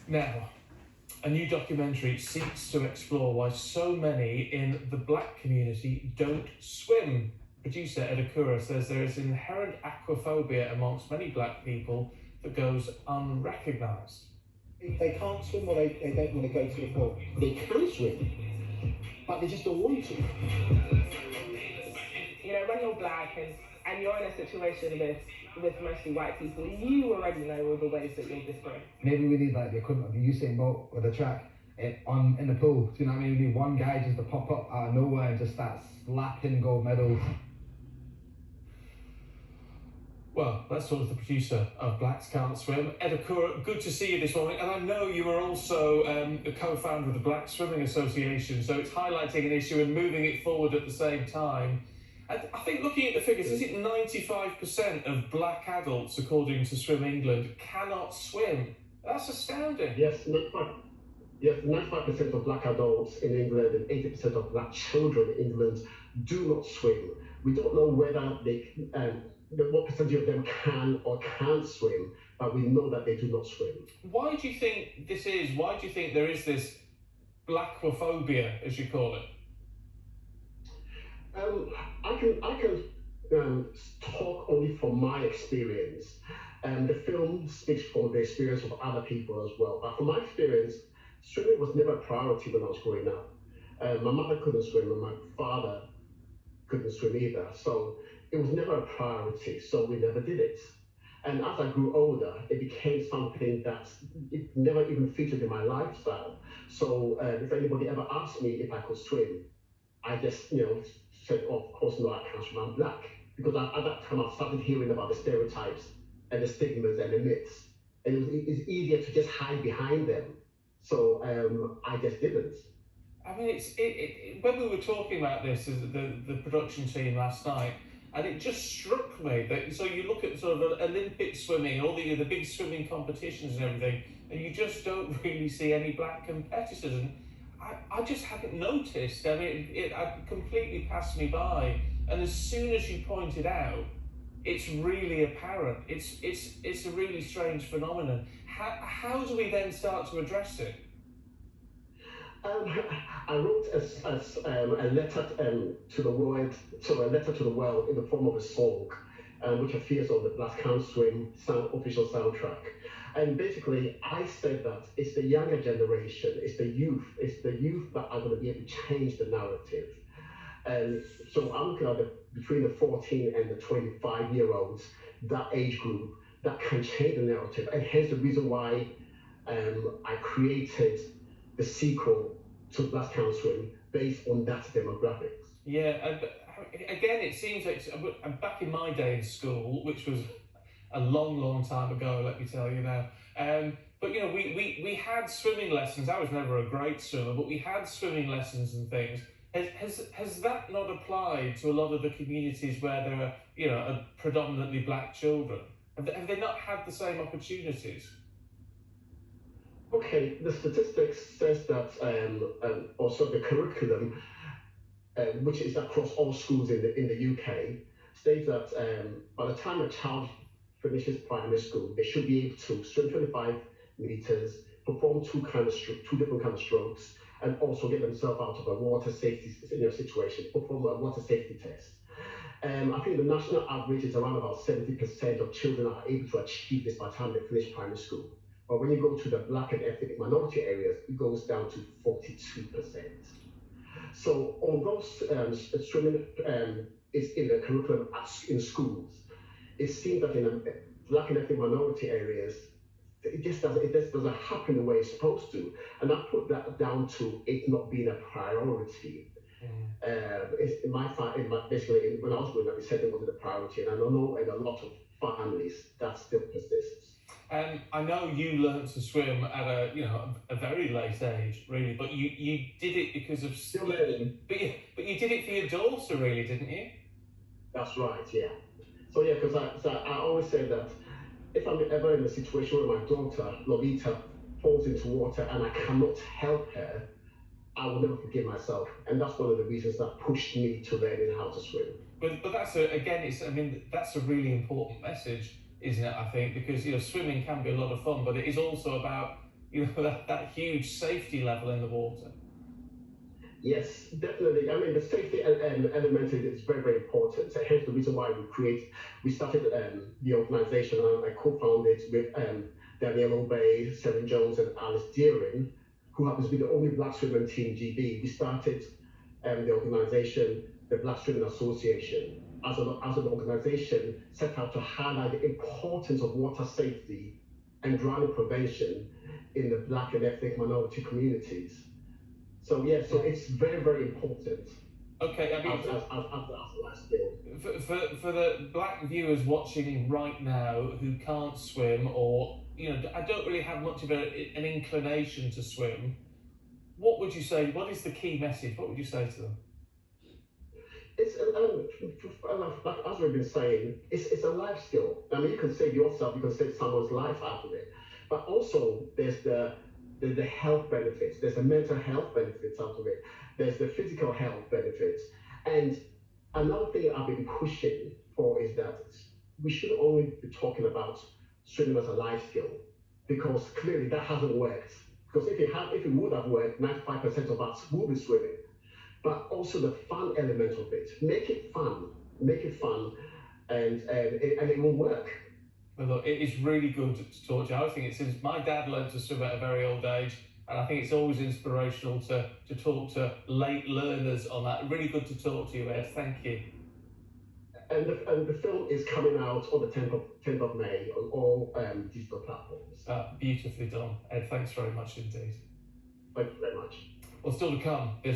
Now, a new documentary seeks to explore why so many in the black community don't swim. Producer Accura says there is inherent aquaphobia amongst many black people that goes unrecognised. They can't swim or they don't want to go to the pool. They can swim, but they just don't want to. You know, when you're black and you're in a situation with mostly white people, you already know all the ways that you're different. Maybe we need like the equivalent of the Usain Bolt or the track in the pool. Do you know what I mean? We need one guy just to pop up out of nowhere and just start slapping gold medals. Well, that's sort of the producer of Blacks Can't Swim. Accura, good to see you this morning. And I know you are also the co-founder of the Black Swimming Association, so it's highlighting an issue and moving it forward at the same time. I think looking at the figures, is it 95% of black adults, according to Swim England, cannot swim? That's astounding. Yes, 95% of black adults in England and 80% of black children in England do not swim. We don't know whether what percentage of them can or can't swim, but we know that they do not swim. Why do you think this is? Why do you think there is this blackophobia, as you call it? I can talk only from my experience. The film speaks from the experience of other people as well. But from my experience, swimming was never a priority when I was growing up. My mother couldn't swim and my father couldn't swim either. So it was never a priority, so we never did it. And as I grew older, it became something that it never even featured in my lifestyle. So if anybody ever asked me if I could swim, I just, said, oh, of course not, I can't swim, I'm black. Because at that time, I started hearing about the stereotypes and the stigmas and the myths. And it's easier to just hide behind them. So I just didn't. I mean, when we were talking about this as the production team last night, and it just struck me that, so you look at sort of Olympic swimming, all the big swimming competitions and everything, and you just don't really see any black competitors. And I just hadn't noticed. I mean, it completely passed me by. And as soon as you point it out, it's really apparent. It's a really strange phenomenon. How do we then start to address it? I wrote a letter to the world, in the form of a song, which appears on the Blacks Can't Swim official soundtrack. And basically, I said that it's the younger generation, it's the youth that are going to be able to change the narrative. And so I'm looking at between the 14 and the 25-year-olds, that age group, that can change the narrative. And hence the reason why I created the sequel to Blacks Can't Swim based on that demographics. Yeah, again, it seems like back in my day in school, which was a long time ago, let me tell you now. But we had swimming lessons. I was never a great swimmer, but we had swimming lessons and things. Has that not applied to a lot of the communities where there are predominantly black children? Have they not had the same opportunities? Okay, the statistics says that also the curriculum, which is across all schools in the UK, states that by the time a child finishes primary school, they should be able to swim 25 meters, perform two different kind of strokes, and also get themselves out of a water safety situation, perform a water safety test. I think the national average is around about 70% of children are able to achieve this by the time they finish primary school. But when you go to the black and ethnic minority areas, it goes down to 42%. So although swimming is in the curriculum in schools, it seems that in black and ethnic minority areas, it just doesn't happen the way it's supposed to. And I put that down to it not being a priority. Basically, when I was growing up, it said it wasn't a priority, and I know in a lot of families that still persists. I know you learned to swim at a very late age, really, but you did it because of still learning. But you did it for your daughter, really, didn't you? That's right, yeah. So yeah, because I always say that if I'm ever in a situation where my daughter Lolita falls into water and I cannot help her, I will never forgive myself, and that's one of the reasons that pushed me to learning how to swim. But that's that's a really important message, isn't it? I think because swimming can be a lot of fun, but it is also about that huge safety level in the water. Yes, definitely. I mean, the safety element is very, very important. So hence the reason why we started the organization, and I co-founded with Danielle Obey, Sarah Jones, and Alice Deering, who happens to be the only black swimmer team GB. We started the organization, the Black Swimming Association, as an organization set out to highlight the importance of water safety and drowning prevention in the black and ethnic minority communities. So yeah, so it's very, very important. Okay, I mean, as a life skill. for the black viewers watching right now who can't swim, or I don't really have much of an inclination to swim, what would you say? What is the key message? What would you say to them? It's like as we've been saying, it's a life skill. I mean, you can save yourself, you can save someone's life out of it, but also there's the health benefits, there's the mental health benefits out of it, there's the physical health benefits, and another thing I've been pushing for is that we should only be talking about swimming as a life skill, because clearly that hasn't worked. Because if it would have worked, 95% of us will be swimming. But also the fun element of it. Make it fun, and it will work. Well, look, it is really good to talk to you. I think it's since my dad learned to swim at a very old age, and I think it's always inspirational to talk to late learners on that. Really good to talk to you, Ed. Thank you. And the film is coming out on the 10th of May on all digital platforms. Beautifully done, Ed. Thanks very much indeed. Thank you very much. Well, still to come, this